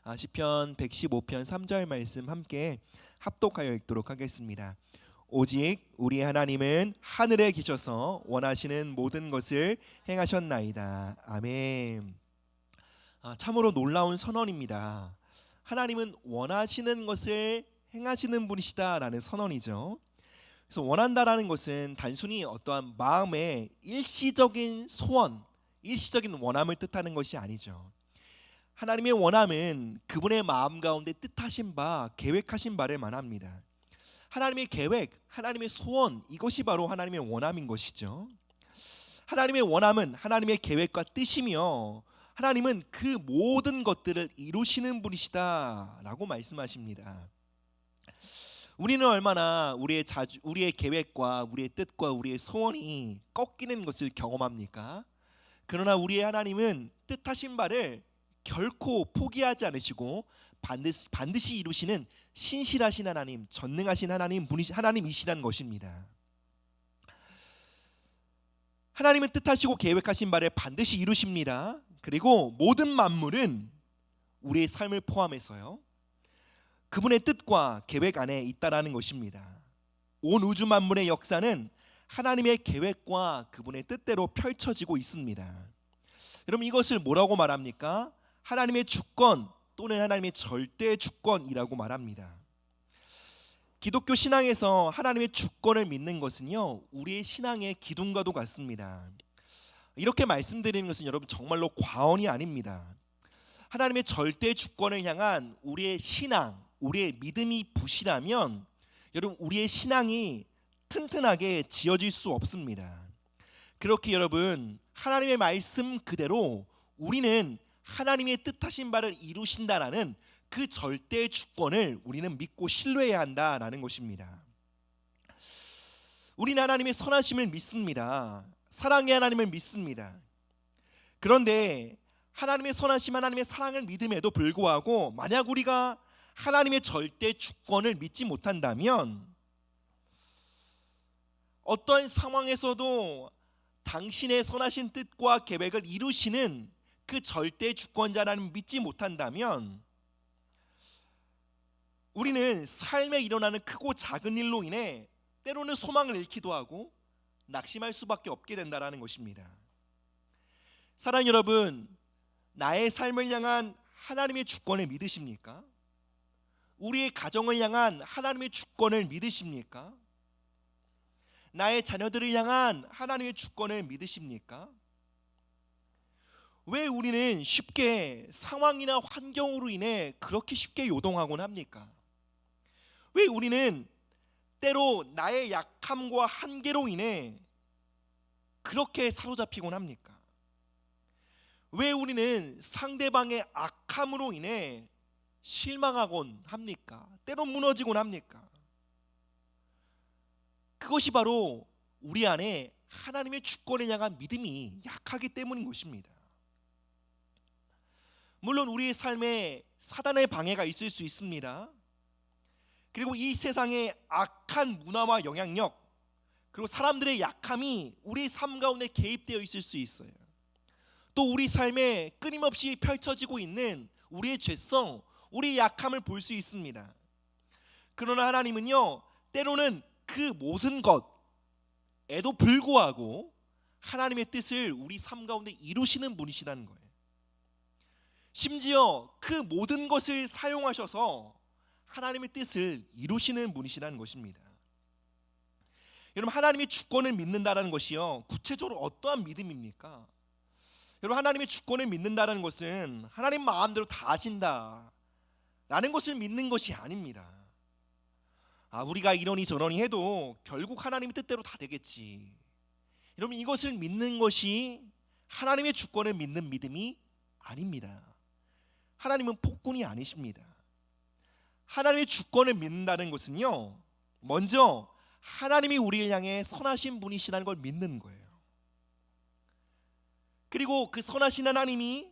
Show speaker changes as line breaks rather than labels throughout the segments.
시편 115편 3절 말씀 함께 합독하여 읽도록 하겠습니다. 오직 우리 하나님은 하늘에 계셔서 원하시는 모든 것을 행하셨나이다. 아멘. 참으로 놀라운 선언입니다. 하나님은 원하시는 것을 행하시는 분이시다라는 선언이죠. 그래서 원한다라는 것은 단순히 어떠한 마음의 일시적인 소원, 일시적인 원함을 뜻하는 것이 아니죠. 하나님의 원함은 그분의 마음 가운데 뜻하신 바, 계획하신 바를 말합니다. 하나님의 계획, 하나님의 소원, 이것이 바로 하나님의 원함인 것이죠. 하나님의 원함은 하나님의 계획과 뜻이며 하나님은 그 모든 것들을 이루시는 분이시다라고 말씀하십니다. 우리는 얼마나 우리의 계획과 우리의 뜻과 우리의 소원이 꺾이는 것을 경험합니까? 그러나 우리의 하나님은 뜻하신 바를 결코 포기하지 않으시고 반드시 이루시는 신실하신 하나님, 전능하신 하나님이시라는 것입니다. 하나님은 뜻하시고 계획하신 바를 반드시 이루십니다. 그리고 모든 만물은 우리의 삶을 포함해서요, 그분의 뜻과 계획 안에 있다라는 것입니다. 온 우주 만물의 역사는 하나님의 계획과 그분의 뜻대로 펼쳐지고 있습니다. 여러분, 이것을 뭐라고 말합니까? 하나님의 주권 또는 하나님의 절대 주권이라고 말합니다. 기독교 신앙에서 하나님의 주권을 믿는 것은요, 우리의 신앙의 기둥과도 같습니다. 이렇게 말씀드리는 것은 여러분 정말로 과언이 아닙니다. 하나님의 절대 주권을 향한 우리의 신앙, 우리의 믿음이 부실하면 여러분 우리의 신앙이 튼튼하게 지어질 수 없습니다. 그렇게 여러분 하나님의 말씀 그대로 우리는 하나님의 뜻하신 바를 이루신다라는 그 절대 주권을 우리는 믿고 신뢰해야 한다라는 것입니다. 우리는 하나님의 선하심을 믿습니다. 사랑의 하나님을 믿습니다. 그런데 하나님의 선하심, 하나님의 사랑을 믿음에도 불구하고 만약 우리가 하나님의 절대 주권을 믿지 못한다면 어떠한 상황에서도 당신의 선하신 뜻과 계획을 이루시는 그 절대 주권자라는 믿지 못한다면 우리는 삶에 일어나는 크고 작은 일로 인해 때로는 소망을 잃기도 하고 낙심할 수밖에 없게 된다는 것입니다. 사랑하는 여러분, 나의 삶을 향한 하나님의 주권을 믿으십니까? 우리의 가정을 향한 하나님의 주권을 믿으십니까? 나의 자녀들을 향한 하나님의 주권을 믿으십니까? 왜 우리는 쉽게 상황이나 환경으로 인해 그렇게 쉽게 요동하곤 합니까? 왜 우리는 때로 나의 약함과 한계로 인해 그렇게 사로잡히곤 합니까? 왜 우리는 상대방의 악함으로 인해 실망하곤 합니까? 때로 무너지곤 합니까? 그것이 바로 우리 안에 하나님의 주권을 향한 믿음이 약하기 때문인 것입니다. 물론 우리의 삶에 사단의 방해가 있을 수 있습니다. 그리고 이 세상의 악한 문화와 영향력, 그리고 사람들의 약함이 우리 삶 가운데 개입되어 있을 수 있어요. 또 우리 삶에 끊임없이 펼쳐지고 있는 우리의 죄성, 우리의 약함을 볼 수 있습니다. 그러나 하나님은요, 때로는 그 모든 것에도 불구하고 하나님의 뜻을 우리 삶 가운데 이루시는 분이시라는 거예요. 심지어 그 모든 것을 사용하셔서 하나님의 뜻을 이루시는 분이시라는 것입니다. 여러분, 하나님의 주권을 믿는다는 것이요, 구체적으로 어떠한 믿음입니까? 여러분, 하나님의 주권을 믿는다는 것은 하나님 마음대로 다 하신다 라는 것을 믿는 것이 아닙니다. 우리가 이러니 저러니 해도 결국 하나님의 뜻대로 다 되겠지. 여러분, 이것을 믿는 것이 하나님의 주권을 믿는 믿음이 아닙니다. 하나님은 폭군이 아니십니다. 하나님의 주권을 믿는다는 것은요, 먼저 하나님이 우리를 향해 선하신 분이시라는 걸 믿는 거예요. 그리고 그 선하신 하나님이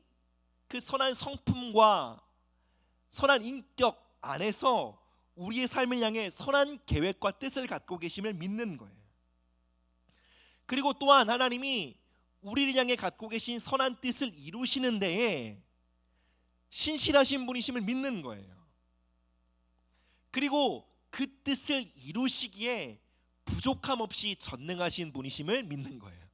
그 선한 성품과 선한 인격 안에서 우리의 삶을 향해 선한 계획과 뜻을 갖고 계심을 믿는 거예요. 그리고 또한 하나님이 우리를 향해 갖고 계신 선한 뜻을 이루시는 데에 신실하신 분이심을 믿는 거예요. 그리고 그 뜻을 이루시기에 부족함 없이 전능하신 분이심을 믿는 거예요.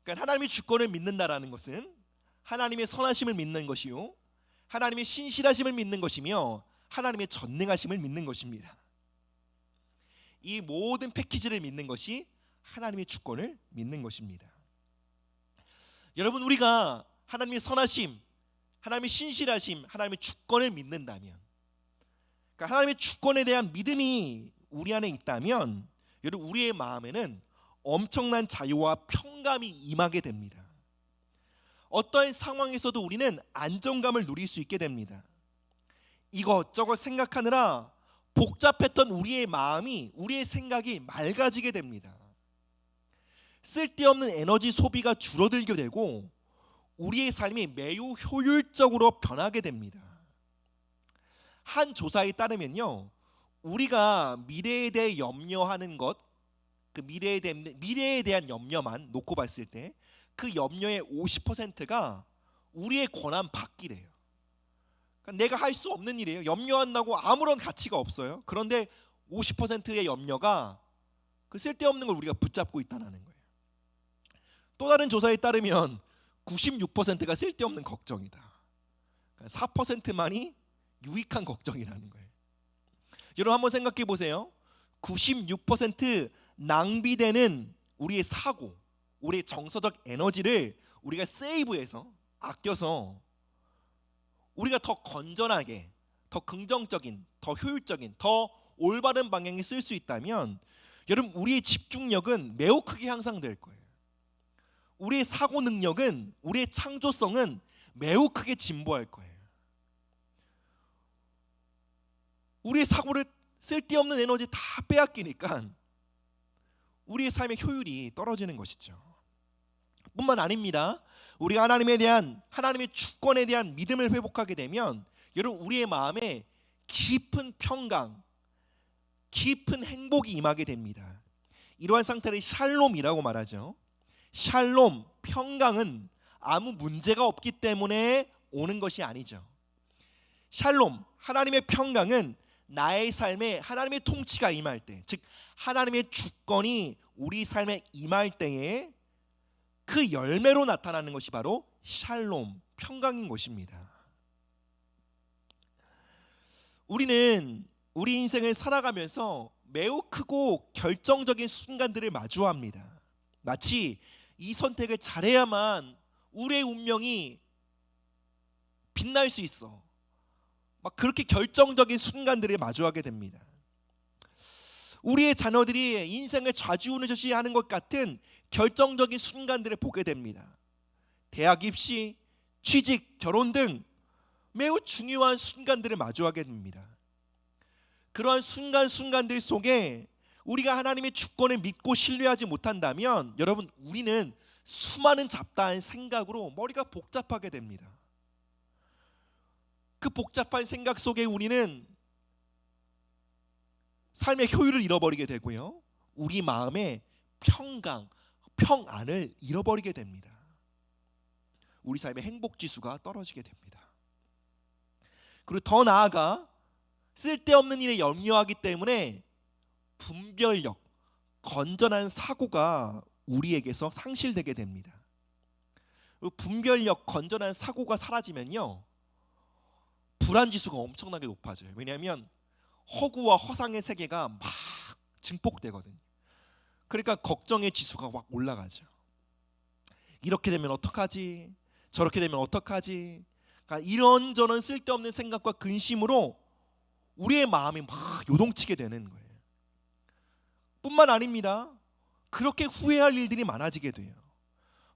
그러니까 하나님의 주권을 믿는다라는 것은 하나님의 선하심을 믿는 것이요, 하나님의 신실하심을 믿는 것이며 하나님의 전능하심을 믿는 것입니다. 이 모든 패키지를 믿는 것이 하나님의 주권을 믿는 것입니다. 여러분, 우리가 하나님의 선하심, 하나님의 신실하심, 하나님의 주권을 믿는다면, 그러니까 하나님의 주권에 대한 믿음이 우리 안에 있다면, 여러분, 우리의 마음에는 엄청난 자유와 평감이 임하게 됩니다. 어떠한 상황에서도 우리는 안정감을 누릴 수 있게 됩니다. 이것저것 생각하느라 복잡했던 우리의 마음이, 우리의 생각이 맑아지게 됩니다. 쓸데없는 에너지 소비가 줄어들게 되고 우리의 삶이 매우 효율적으로 변하게 됩니다. 한 조사에 따르면요, 우리가 미래에 대해 염려하는 것, 그 미래에 대한 염려만 놓고 봤을 때 그 염려의 50%가 우리의 권한 밖이래요. 그러니까 내가 할 수 없는 일이에요. 염려한다고 아무런 가치가 없어요. 그런데 50%의 염려가 그 쓸데없는 걸 우리가 붙잡고 있다는 거예요. 또 다른 조사에 따르면 96%가 쓸데없는 걱정이다. 4%만이 유익한 걱정이라는 거예요. 여러분, 한번 생각해 보세요. 96% 낭비되는 우리의 사고, 우리의 정서적 에너지를 우리가 세이브해서, 아껴서 우리가 더 건전하게, 더 긍정적인, 더 효율적인, 더 올바른 방향에 쓸 수 있다면, 여러분, 우리의 집중력은 매우 크게 향상될 거예요. 우리의 사고 능력은, 우리의 창조성은 매우 크게 진보할 거예요. 우리의 사고를, 쓸데없는 에너지 다 빼앗기니까 우리의 삶의 효율이 떨어지는 것이죠. 뿐만 아닙니다. 우리가 하나님에 대한, 하나님의 주권에 대한 믿음을 회복하게 되면, 여러분, 우리의 마음에 깊은 평강, 깊은 행복이 임하게 됩니다. 이러한 상태를 샬롬이라고 말하죠. 샬롬, 평강은 아무 문제가 없기 때문에 오는 것이 아니죠. 샬롬, 하나님의 평강은 나의 삶에 하나님의 통치가 임할 때, 즉 하나님의 주권이 우리 삶에 임할 때에 그 열매로 나타나는 것이 바로 샬롬, 평강인 것입니다. 우리는 우리 인생을 살아가면서 매우 크고 결정적인 순간들을 마주합니다. 마치 이 선택을 잘해야만 우리의 운명이 빛날 수 있어, 막 그렇게 결정적인 순간들을 마주하게 됩니다. 우리의 자녀들이 인생을 좌지우지하는 것 같은 결정적인 순간들을 보게 됩니다. 대학 입시, 취직, 결혼 등 매우 중요한 순간들을 마주하게 됩니다. 그러한 순간들 속에 우리가 하나님의 주권을 믿고 신뢰하지 못한다면, 여러분, 우리는 수많은 잡다한 생각으로 머리가 복잡하게 됩니다. 그 복잡한 생각 속에 우리는 삶의 효율을 잃어버리게 되고요, 우리 마음의 평강, 평안을 잃어버리게 됩니다. 우리 삶의 행복지수가 떨어지게 됩니다. 그리고 더 나아가 쓸데없는 일에 염려하기 때문에 분별력, 건전한 사고가 우리에게서 상실되게 됩니다. 분별력, 건전한 사고가 사라지면요, 불안지수가 엄청나게 높아져요. 왜냐하면 허구와 허상의 세계가 막 증폭되거든요. 그러니까 걱정의 지수가 확 올라가죠. 이렇게 되면 어떡하지? 저렇게 되면 어떡하지? 그러니까 이런저런 쓸데없는 생각과 근심으로 우리의 마음이 막 요동치게 되는 거예요. 뿐만 아닙니다. 그렇게 후회할 일들이 많아지게 돼요.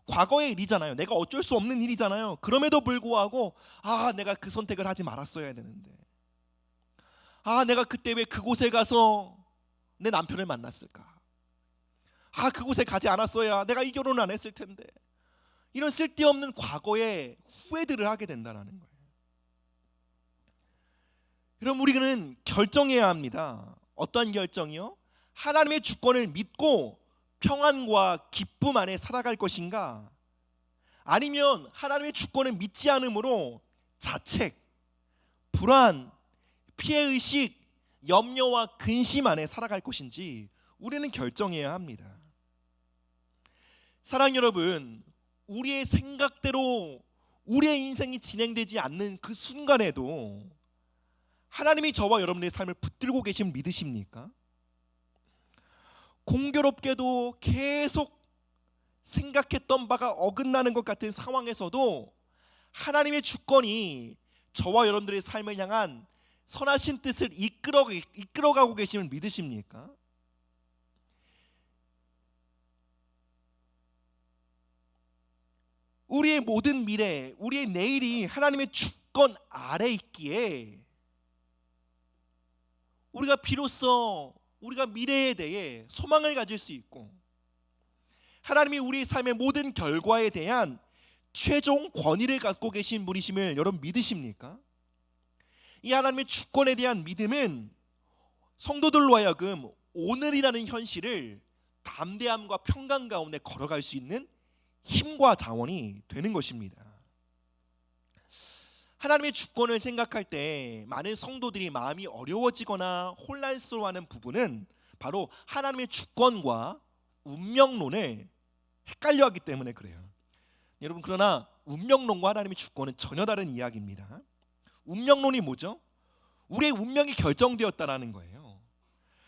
과거의 일이잖아요. 내가 어쩔 수 없는 일이잖아요. 그럼에도 불구하고 내가 그 선택을 하지 말았어야 되는데, 내가 그때 왜 그곳에 가서 내 남편을 만났을까? 그곳에 가지 않았어야 내가 이 결혼을 안 했을 텐데. 이런 쓸데없는 과거의 후회들을 하게 된다는 거예요. 여러분, 우리는 결정해야 합니다. 어떠한 결정이요? 하나님의 주권을 믿고 평안과 기쁨 안에 살아갈 것인가, 아니면 하나님의 주권을 믿지 않으므로 자책, 불안, 피해의식, 염려와 근심 안에 살아갈 것인지 우리는 결정해야 합니다. 사랑 여러분, 우리의 생각대로 우리의 인생이 진행되지 않는 그 순간에도 하나님이 저와 여러분의 삶을 붙들고 계신 믿으십니까? 공교롭게도 계속 생각했던 바가 어긋나는 것 같은 상황에서도 하나님의 주권이 저와 여러분들의 삶을 향한 선하신 뜻을 이끌어가고 계심을 믿으십니까? 우리의 모든 미래, 우리의 내일이 하나님의 주권 아래 있기에 우리가 비로소 우리가 미래에 대해 소망을 가질 수 있고 하나님이 우리의 삶의 모든 결과에 대한 최종 권위를 갖고 계신 분이심을 여러분 믿으십니까? 이 하나님의 주권에 대한 믿음은 성도들로 하여금 오늘이라는 현실을 담대함과 평강 가운데 걸어갈 수 있는 힘과 자원이 되는 것입니다. 하나님의 주권을 생각할 때 많은 성도들이 마음이 어려워지거나 혼란스러워하는 부분은 바로 하나님의 주권과 운명론을 헷갈려하기 때문에 그래요. 여러분, 그러나 운명론과 하나님의 주권은 전혀 다른 이야기입니다. 운명론이 뭐죠? 우리의 운명이 결정되었다라는 거예요.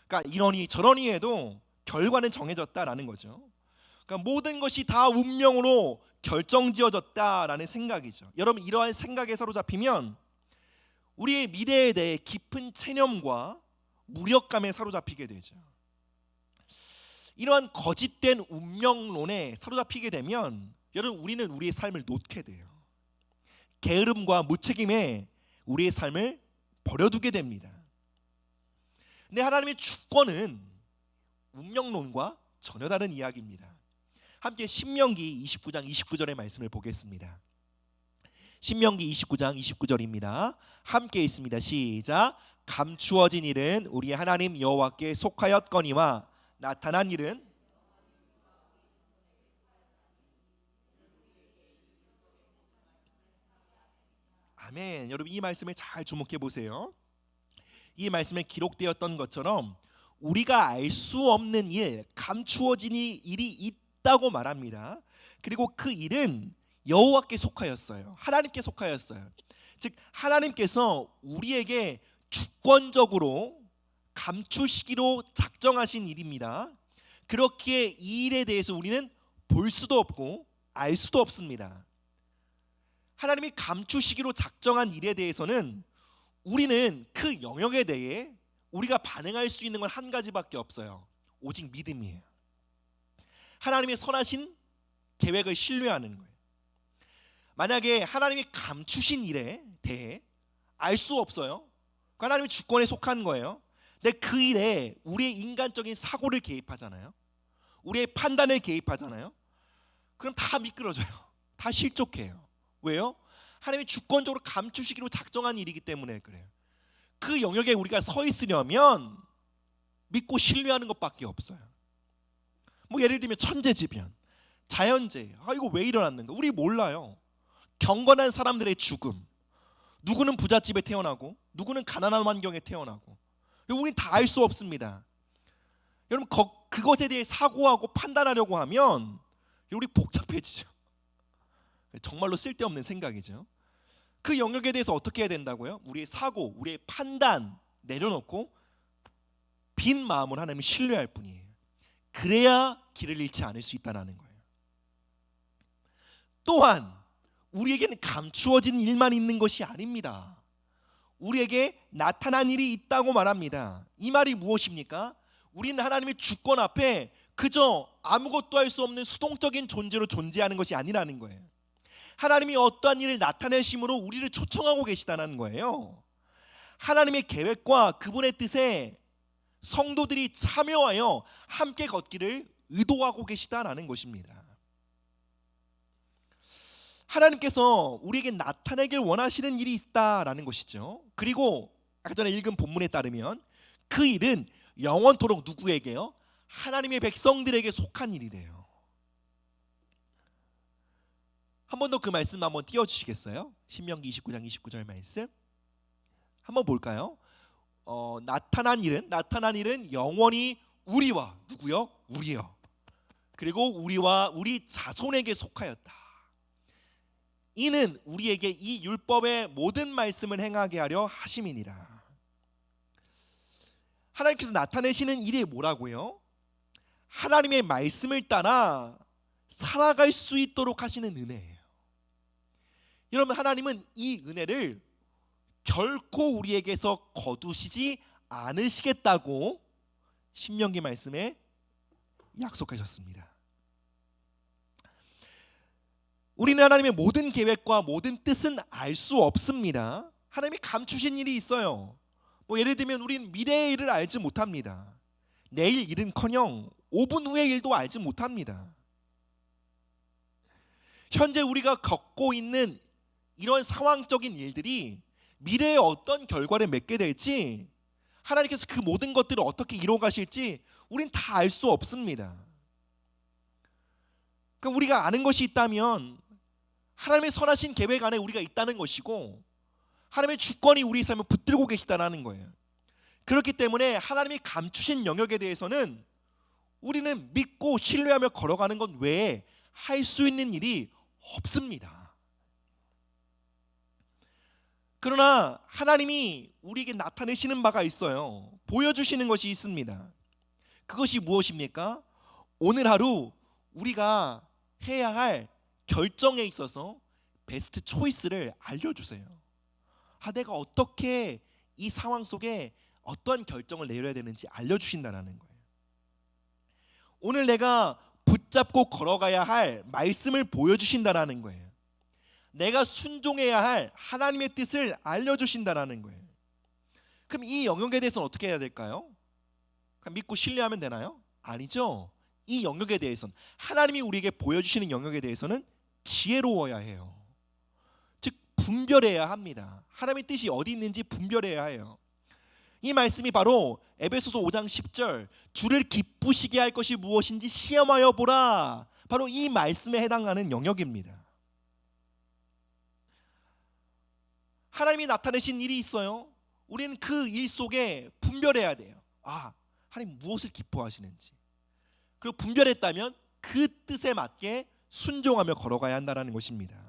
그러니까 이러니 저러니 해도 결과는 정해졌다라는 거죠. 그러니까 모든 것이 다 운명으로 결정지어졌다라는 생각이죠. 여러분, 이러한 생각에 사로잡히면 우리의 미래에 대해 깊은 체념과 무력감에 사로잡히게 되죠. 이러한 거짓된 운명론에 사로잡히게 되면 여러분, 우리는 우리의 삶을 놓게 돼요. 게으름과 무책임에 우리의 삶을 버려두게 됩니다. 근데 하나님의 주권은 운명론과 전혀 다른 이야기입니다. 함께 신명기 29장 29절의 말씀을 보겠습니다. 신명기 29장 29절입니다. 함께 있습니다. 시작. 감추어진 일은 우리 하나님 여호와께 속하였거니와 나타난 일은 아멘. 여러분, 이 말씀을 잘 주목해 보세요. 이 말씀에 기록되었던 것처럼 우리가 알 수 없는 일, 감추어진 일이 있다고 말합니다. 그리고 그 일은 여호와께 속하였어요. 하나님께 속하였어요. 즉 하나님께서 우리에게 주권적으로 감추시기로 작정하신 일입니다. 그렇기에 이 일에 대해서 우리는 볼 수도 없고 알 수도 없습니다. 하나님이 감추시기로 작정한 일에 대해서는 우리는 그 영역에 대해 우리가 반응할 수 있는 건 한 가지밖에 없어요. 오직 믿음이에요. 하나님의 선하신 계획을 신뢰하는 거예요. 만약에 하나님이 감추신 일에 대해 알 수 없어요. 하나님의 주권에 속한 거예요. 근데 그 일에 우리의 인간적인 사고를 개입하잖아요. 우리의 판단을 개입하잖아요. 그럼 다 미끄러져요. 다 실족해요. 왜요? 하나님이 주권적으로 감추시기로 작정한 일이기 때문에 그래요. 그 영역에 우리가 서 있으려면 믿고 신뢰하는 것밖에 없어요. 뭐 예를 들면 천재지변, 자연재해, 이거 왜 일어났는가? 우리 몰라요. 경건한 사람들의 죽음, 누구는 부잣집에 태어나고 누구는 가난한 환경에 태어나고, 우리는 다 알 수 없습니다. 여러분, 그것에 대해 사고하고 판단하려고 하면 우리 복잡해지죠. 정말로 쓸데없는 생각이죠. 그 영역에 대해서 어떻게 해야 된다고요? 우리의 사고, 우리의 판단 내려놓고 빈 마음으로 하나님을 신뢰할 뿐이에요. 그래야 길을 잃지 않을 수 있다는 거예요. 또한 우리에게는 감추어진 일만 있는 것이 아닙니다. 우리에게 나타난 일이 있다고 말합니다. 이 말이 무엇입니까? 우리는 하나님의 주권 앞에 그저 아무것도 할 수 없는 수동적인 존재로 존재하는 것이 아니라는 거예요. 하나님이 어떠한 일을 나타내심으로 우리를 초청하고 계시다는 거예요. 하나님의 계획과 그분의 뜻에 성도들이 참여하여 함께 걷기를 의도하고 계시다는 것입니다. 하나님께서 우리에게 나타내길 원하시는 일이 있다라는 것이죠. 그리고 아까 전에 읽은 본문에 따르면 그 일은 영원토록 누구에게요? 하나님의 백성들에게 속한 일이래요. 한 번 더 그 말씀 한번 띄워주시겠어요? 신명기 29장 29절 말씀 한번 볼까요? 나타난 일은 영원히 우리와 누구요? 우리요. 그리고 우리와 우리 자손에게 속하였다. 이는 우리에게 이 율법의 모든 말씀을 행하게 하려 하심이니라. 하나님께서 나타내시는 일이 뭐라고요? 하나님의 말씀을 따라 살아갈 수 있도록 하시는 은혜예요. 여러분, 하나님은 이 은혜를 결코 우리에게서 거두시지 않으시겠다고 신명기 말씀에 약속하셨습니다. 우리는 하나님의 모든 계획과 모든 뜻은 알 수 없습니다. 하나님이 감추신 일이 있어요. 예를 들면 우리는 미래의 일을 알지 못합니다. 내일 일은커녕 5분 후의 일도 알지 못합니다. 현재 우리가 겪고 있는 이런 상황적인 일들이 미래에 어떤 결과를 맺게 될지, 하나님께서 그 모든 것들을 어떻게 이루어 가실지 우린 다 알 수 없습니다. 그러니까 우리가 아는 것이 있다면 하나님의 선하신 계획 안에 우리가 있다는 것이고, 하나님의 주권이 우리 삶을 붙들고 계시다는 거예요. 그렇기 때문에 하나님이 감추신 영역에 대해서는 우리는 믿고 신뢰하며 걸어가는 것 외에 할 수 있는 일이 없습니다. 그러나 하나님이 우리에게 나타내시는 바가 있어요. 보여주시는 것이 있습니다. 그것이 무엇입니까? 오늘 하루 우리가 해야 할 결정에 있어서 베스트 초이스를 알려주세요. 내가 어떻게 이 상황 속에 어떤 결정을 내려야 되는지 알려주신다는 거예요. 오늘 내가 붙잡고 걸어가야 할 말씀을 보여주신다는 거예요. 내가 순종해야 할 하나님의 뜻을 알려주신다는 거예요. 그럼 이 영역에 대해서는 어떻게 해야 될까요? 그냥 믿고 신뢰하면 되나요? 아니죠. 이 영역에 대해서는, 하나님이 우리에게 보여주시는 영역에 대해서는 지혜로워야 해요. 즉 분별해야 합니다. 하나님의 뜻이 어디 있는지 분별해야 해요. 이 말씀이 바로 에베소서 5장 10절, 주를 기쁘시게 할 것이 무엇인지 시험하여 보라, 바로 이 말씀에 해당하는 영역입니다. 하나님이 나타내신 일이 있어요. 우리는 그 일 속에 분별해야 돼요. 하나님 무엇을 기뻐하시는지. 그리고 분별했다면 그 뜻에 맞게 순종하며 걸어가야 한다는 것입니다.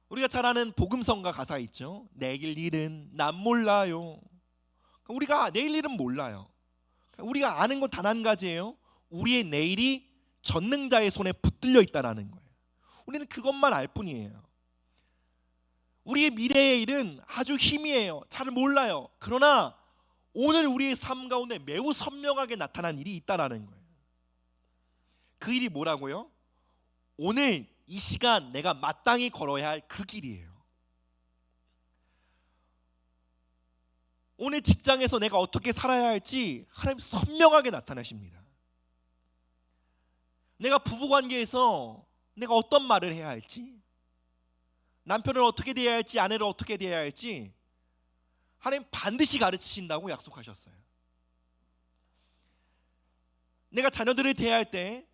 우리가 잘 아는 복음성가 가사 있죠. 내일 일은 난 몰라요. 우리가 내일 일은 몰라요. 우리가 아는 건 단 한 가지예요. 우리의 내일이 전능자의 손에 붙들려 있다는 거예요. 우리는 그것만 알 뿐이에요. 우리의 미래의 일은 아주 희미해요. 잘 몰라요. 그러나 오늘 우리의 삶 가운데 매우 선명하게 나타난 일이 있다는 거예요. 그 일이 뭐라고요? 오늘 이 시간 내가 마땅히 걸어야 할 그 길이에요. 오늘 직장에서 내가 어떻게 살아야 할지 하나님 선명하게 나타나십니다. 내가 부부관계에서 내가 어떤 말을 해야 할지, 남편을 어떻게 대해야 할지, 아내를 어떻게 대해야 할지 하나님 반드시 가르치신다고 약속하셨어요. 내가 자녀들을 대할 때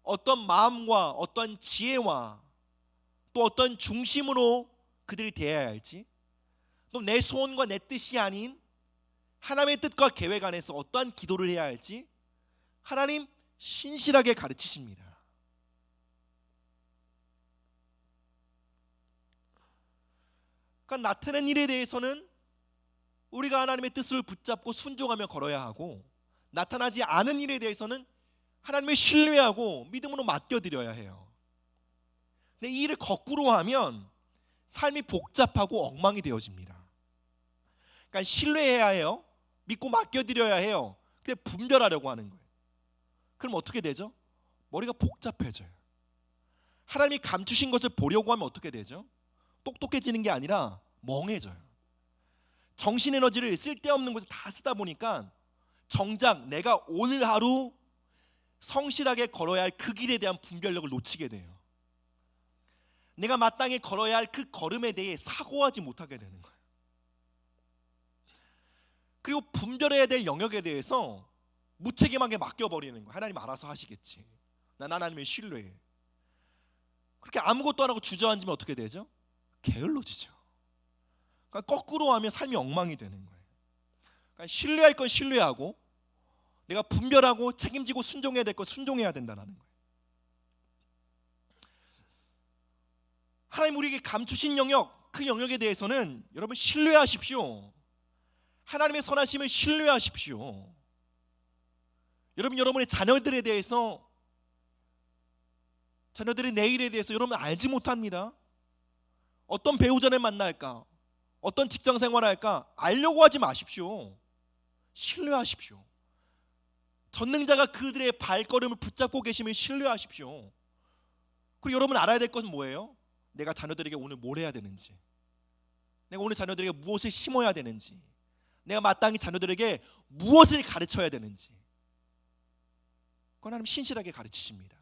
어떤 마음과 어떤 지혜와 또 어떤 중심으로 그들을 대해야 할지, 또 내 소원과 내 뜻이 아닌 하나님의 뜻과 계획 안에서 어떠한 기도를 해야 할지 하나님 신실하게 가르치십니다. 그러니까 나타낸 일에 대해서는 우리가 하나님의 뜻을 붙잡고 순종하며 걸어야 하고, 나타나지 않은 일에 대해서는 하나님을 신뢰하고 믿음으로 맡겨드려야 해요. 근데 이 일을 거꾸로 하면 삶이 복잡하고 엉망이 되어집니다. 그러니까 신뢰해야 해요. 믿고 맡겨드려야 해요. 근데 분별하려고 하는 거예요. 그럼 어떻게 되죠? 머리가 복잡해져요. 하나님이 감추신 것을 보려고 하면 어떻게 되죠? 똑똑해지는 게 아니라 멍해져요. 정신 에너지를 쓸데없는 곳에 다 쓰다 보니까 정작 내가 오늘 하루 성실하게 걸어야 할 그 길에 대한 분별력을 놓치게 돼요. 내가 마땅히 걸어야 할 그 걸음에 대해 사고하지 못하게 되는 거예요. 그리고 분별해야 될 영역에 대해서 무책임하게 맡겨버리는 거예요. 하나님 알아서 하시겠지. 난 하나님을 신뢰해. 그렇게 아무것도 안 하고 주저앉으면 어떻게 되죠? 게을러지죠. 그러니까 거꾸로 하면 삶이 엉망이 되는 거예요. 그러니까 신뢰할 건 신뢰하고 내가 분별하고 책임지고 순종해야 될 건 순종해야 된다는 거예요. 하나님 우리에게 감추신 영역, 그 영역에 대해서는 여러분 신뢰하십시오. 하나님의 선하심을 신뢰하십시오. 여러분의 자녀들에 대해서, 자녀들의 내일에 대해서 여러분 알지 못합니다. 어떤 배우자를 만날까, 어떤 직장 생활을 할까 알려고 하지 마십시오. 신뢰하십시오. 전능자가 그들의 발걸음을 붙잡고 계심을 신뢰하십시오. 그리고 여러분 알아야 될 것은 뭐예요? 내가 자녀들에게 오늘 뭘 해야 되는지, 내가 오늘 자녀들에게 무엇을 심어야 되는지, 내가 마땅히 자녀들에게 무엇을 가르쳐야 되는지, 그건 하나님 신실하게 가르치십니다.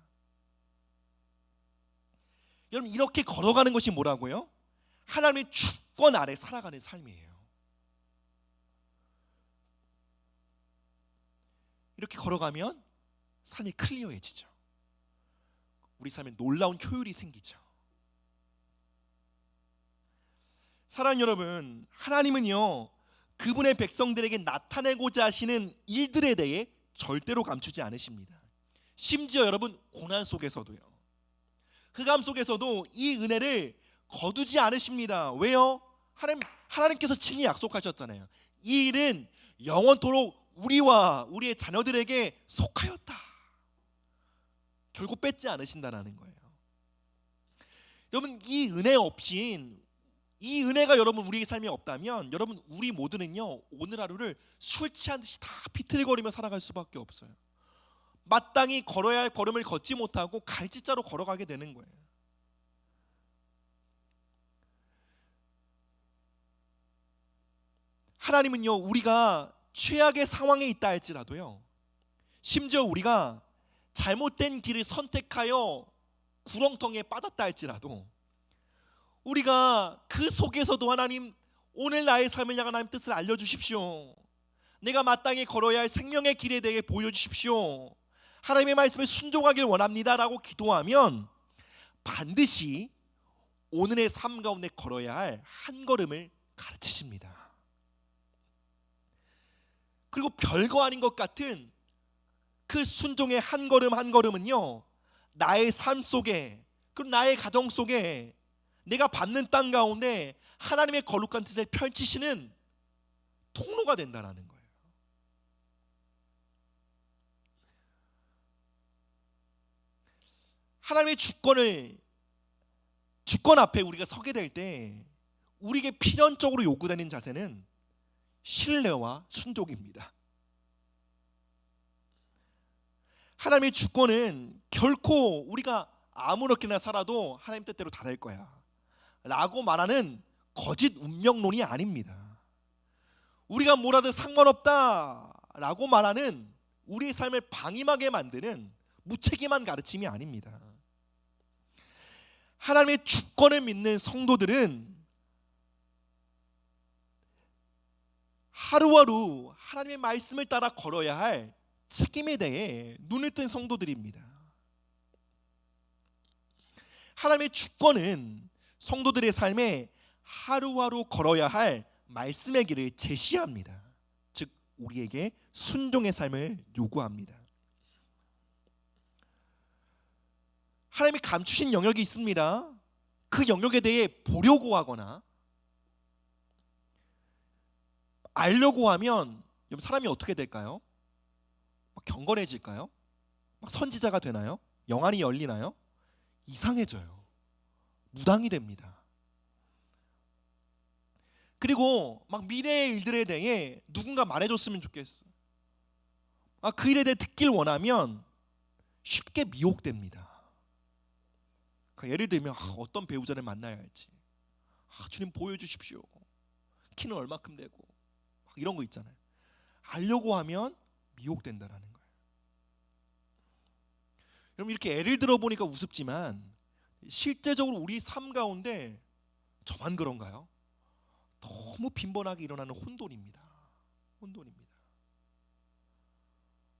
여러분 이렇게 걸어가는 것이 뭐라고요? 하나님의 주권 아래 살아가는 삶이에요. 이렇게 걸어가면 삶이 클리어해지죠. 우리 삶에 놀라운 효율이 생기죠. 사랑하는 여러분, 하나님은요 그분의 백성들에게 나타내고자 하시는 일들에 대해 절대로 감추지 않으십니다. 심지어 여러분 고난 속에서도요, 흑암 속에서도 이 은혜를 거두지 않으십니다. 왜요? 하나님께서 친히 약속하셨잖아요. 이 일은 영원토록 우리와 우리의 자녀들에게 속하였다. 결국 뺏지 않으신다는 거예요. 여러분 이 은혜 없인, 이 은혜가 여러분 우리의 삶에 없다면 여러분 우리 모두는요 오늘 하루를 술 취한 듯이 다 비틀거리며 살아갈 수밖에 없어요. 마땅히 걸어야 할 걸음을 걷지 못하고 갈짓자로 걸어가게 되는 거예요. 하나님은요 우리가 최악의 상황에 있다 할지라도요, 심지어 우리가 잘못된 길을 선택하여 구렁텅이에 빠졌다 할지라도 우리가 그 속에서도 하나님 오늘 나의 삶을 향한 하나님 뜻을 알려주십시오. 내가 마땅히 걸어야 할 생명의 길에 대해 보여주십시오. 하나님의 말씀을 순종하길 원합니다 라고 기도하면 반드시 오늘의 삶 가운데 걸어야 할 한 걸음을 가르치십니다. 그리고 별거 아닌 것 같은 그 순종의 한 걸음 한 걸음은요 나의 삶 속에, 그리고 나의 가정 속에, 내가 밟는 땅 가운데 하나님의 거룩한 뜻을 펼치시는 통로가 된다는 거예요. 하나님의 주권 앞에 우리가 서게 될 때 우리에게 필연적으로 요구되는 자세는 신뢰와 순종입니다. 하나님의 주권은 결코 우리가 아무렇게나 살아도 하나님 뜻대로 다 될 거야 라고 말하는 거짓 운명론이 아닙니다. 우리가 뭘 하든 상관없다 라고 말하는 우리의 삶을 방임하게 만드는 무책임한 가르침이 아닙니다. 하나님의 주권을 믿는 성도들은 하루하루 하나님의 말씀을 따라 걸어야 할 책임에 대해 눈을 뜬 성도들입니다. 하나님의 주권은 성도들의 삶에 하루하루 걸어야 할 말씀의 길을 제시합니다. 즉 우리에게 순종의 삶을 요구합니다. 하나님이 감추신 영역이 있습니다. 그 영역에 대해 보려고 하거나 알려고 하면 사람이 어떻게 될까요? 경건해질까요? 선지자가 되나요? 영안이 열리나요? 이상해져요. 무당이 됩니다. 그리고 미래의 일들에 대해 누군가 말해줬으면 좋겠어. 그 일에 대해 듣길 원하면 쉽게 미혹됩니다. 예를 들면 어떤 배우자를 만나야 할지, 주님 보여주십시오. 키는 얼마큼 되고 이런 거 있잖아요. 알려고 하면 미혹된다는 거예요. 여러분 이렇게 예를 들어보니까 우습지만 실제적으로 우리 삶 가운데 저만 그런가요? 너무 빈번하게 일어나는 혼돈입니다. 혼돈입니다.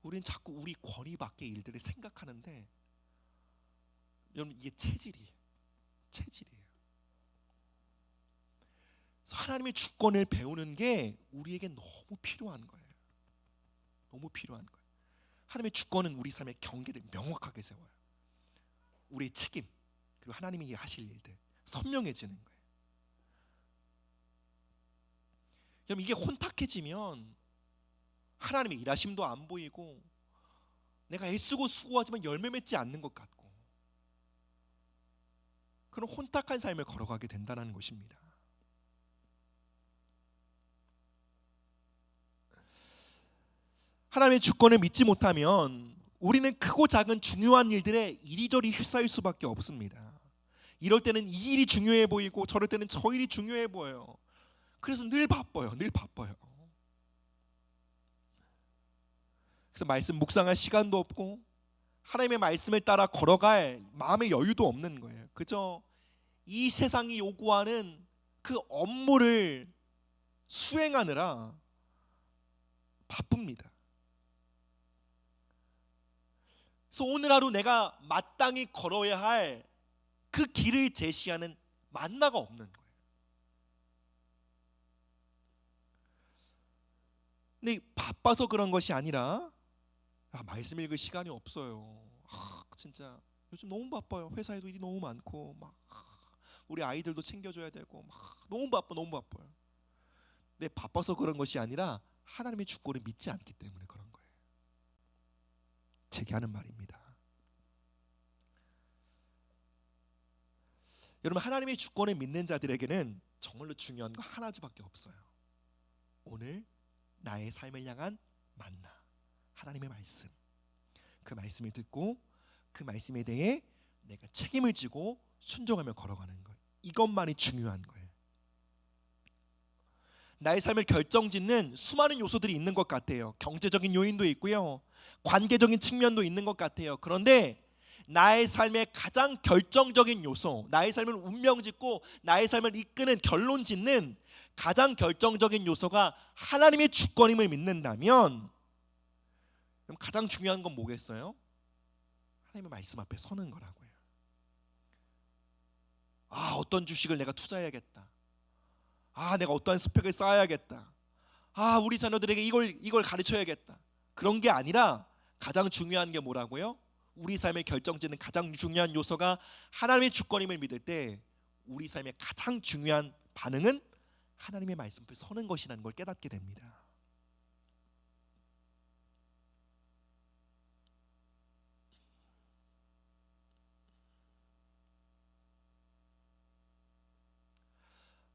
우리는 자꾸 우리 권위 밖의 일들을 생각하는데 여러분 이게 체질이에요. 체질이에요. 그래서 하나님의 주권을 배우는 게 우리에게 너무 필요한 거예요. 너무 필요한 거예요. 하나님의 주권은 우리 삶의 경계를 명확하게 세워요. 우리의 책임, 그리고 하나님이 하실 일들 선명해지는 거예요. 그럼 이게 혼탁해지면 하나님의 일하심도 안 보이고 내가 애쓰고 수고하지만 열매 맺지 않는 것 같고 그런 혼탁한 삶을 걸어가게 된다는 것입니다. 하나님의 주권을 믿지 못하면 우리는 크고 작은 중요한 일들에 이리저리 휩싸일 수밖에 없습니다. 이럴 때는 이 일이 중요해 보이고 저럴 때는 저 일이 중요해 보여요. 그래서 늘 바빠요. 늘 바빠요. 그래서 말씀 묵상할 시간도 없고 하나님의 말씀을 따라 걸어갈 마음의 여유도 없는 거예요. 그저 이 세상이 요구하는 그 업무를 수행하느라 바쁩니다. 그래서 오늘 하루 내가 마땅히 걸어야 할 그 길을 제시하는 만나가 없는 거예요. 근데 바빠서 그런 것이 아니라 말씀 읽을 시간이 없어요. 진짜 요즘 너무 바빠요. 회사에도 일이 너무 많고 막 우리 아이들도 챙겨줘야 되고 막 너무 바빠요. 근데 바빠서 그런 것이 아니라 하나님의 주권을 믿지 않기 때문에 그런 거예요. 제게 하는 말입니다. 여러분, 하나님의 주권을 믿는 자들에게는 정말로 중요한 거 하나밖에 없어요. 오늘 나의 삶을 향한 만나, 하나님의 말씀. 그 말씀을 듣고 그 말씀에 대해 내가 책임을 지고 순종하며 걸어가는 거예요. 이것만이 중요한 거예요. 나의 삶을 결정짓는 수많은 요소들이 있는 것 같아요. 경제적인 요인도 있고요, 관계적인 측면도 있는 것 같아요. 그런데 나의 삶의 가장 결정적인 요소, 나의 삶을 운명짓고 나의 삶을 이끄는 결론 짓는 가장 결정적인 요소가 하나님의 주권임을 믿는다면 그럼 가장 중요한 건 뭐겠어요? 하나님의 말씀 앞에 서는 거라고요. 어떤 주식을 내가 투자해야겠다. 내가 어떠한 스펙을 쌓아야겠다. 우리 자녀들에게 이걸 가르쳐야겠다. 그런 게 아니라 가장 중요한 게 뭐라고요? 우리 삶을 결정짓는 가장 중요한 요소가 하나님의 주권임을 믿을 때 우리 삶의 가장 중요한 반응은 하나님의 말씀 앞에 서는 것이라는 걸 깨닫게 됩니다.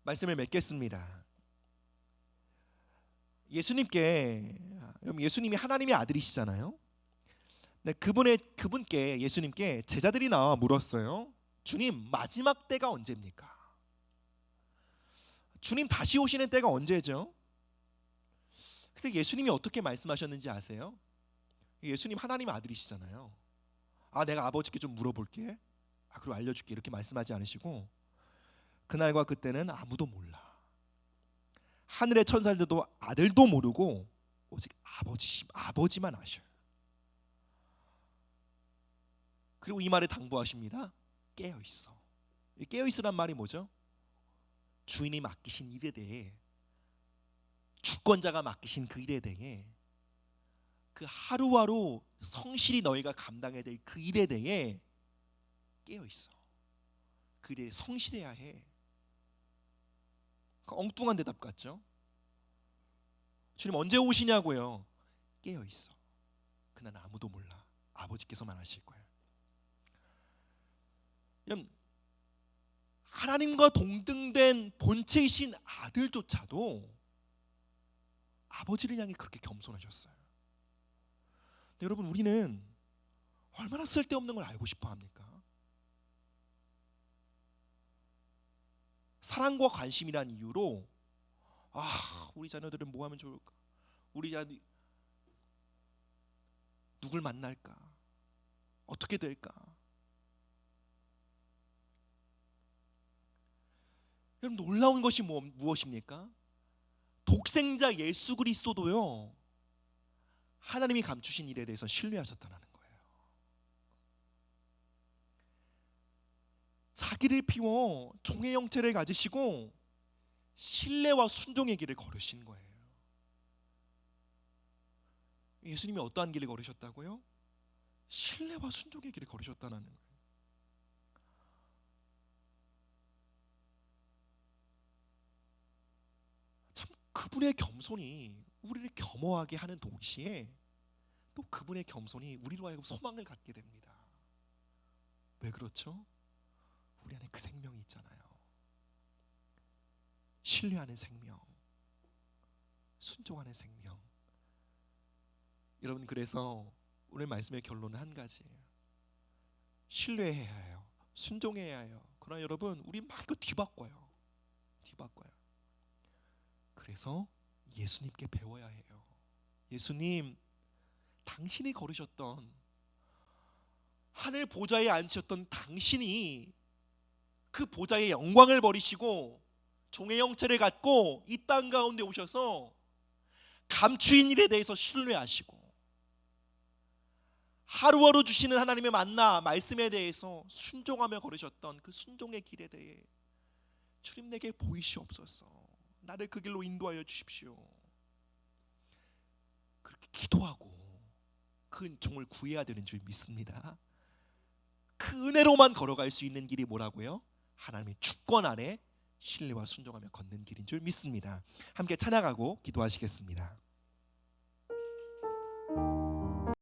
말씀을 맺겠습니다. 예수님이 하나님의 아들이시잖아요. 네, 그분께 예수님께 제자들이 나와 물었어요. 주님, 마지막 때가 언제입니까? 주님 다시 오시는 때가 언제죠? 근데 예수님이 어떻게 말씀하셨는지 아세요? 예수님 하나님 아들이시잖아요. 내가 아버지께 좀 물어볼게. 그리고 알려줄게. 이렇게 말씀하지 않으시고 그날과 그때는 아무도 몰라. 하늘의 천사들도 아들도 모르고 오직 아버지만 아셔요. 그리고 이 말에 당부하십니다. 깨어있어. 깨어있으란 말이 뭐죠? 주인이 맡기신 일에 대해, 주권자가 맡기신 그 일에 대해, 그 하루하루 성실히 너희가 감당해야 될 그 일에 대해 깨어있어. 그 일에 성실해야 해. 엉뚱한 대답 같죠? 주님 언제 오시냐고요? 깨어있어. 그날 아무도 몰라. 아버지께서만 아실 거예요. 하나님과 동등된 본체이신 아들조차도 아버지를 향해 그렇게 겸손하셨어요. 근데 여러분, 우리는 얼마나 쓸데없는 걸 알고 싶어 합니까? 사랑과 관심이란 이유로 우리 자녀들은 뭐 하면 좋을까? 우리 자녀 누굴 만날까? 어떻게 될까? 여러분, 놀라운 것이 무엇입니까? 독생자 예수 그리스도도요, 하나님이 감추신 일에 대해서 신뢰하셨다는 거예요. 자기를 비워 종의 형체를 가지시고 신뢰와 순종의 길을 걸으신 거예요. 예수님이 어떠한 길을 걸으셨다고요? 신뢰와 순종의 길을 걸으셨다는 거예요. 참 그분의 겸손이 우리를 겸허하게 하는 동시에 또 그분의 겸손이 우리로 하여금 소망을 갖게 됩니다. 왜 그렇죠? 우리 안에 그 생명이 있잖아요. 신뢰하는 생명, 순종하는 생명. 여러분, 그래서 오늘 말씀의 결론은 한 가지예요. 신뢰해야 해요. 순종해야 해요. 그러나 여러분, 우리 막 이거 뒤바꿔요. 그래서 예수님께 배워야 해요. 예수님, 당신이 걸으셨던 하늘 보좌에 앉으셨던 당신이 그 보좌의 영광을 버리시고 종의 형체를 갖고 이 땅 가운데 오셔서 감추인 일에 대해서 신뢰하시고 하루하루 주시는 하나님의 만나 말씀에 대해서 순종하며 걸으셨던 그 순종의 길에 대해 주님 내게 보이시옵소서. 나를 그 길로 인도하여 주십시오. 그렇게 기도하고 그 은총을 구해야 되는 줄 믿습니다. 그 은혜로만 걸어갈 수 있는 길이 뭐라고요? 하나님의 주권 아래 신뢰와 순종하며 걷는 길인 줄 믿습니다. 함께 찬양하고 기도하시겠습니다.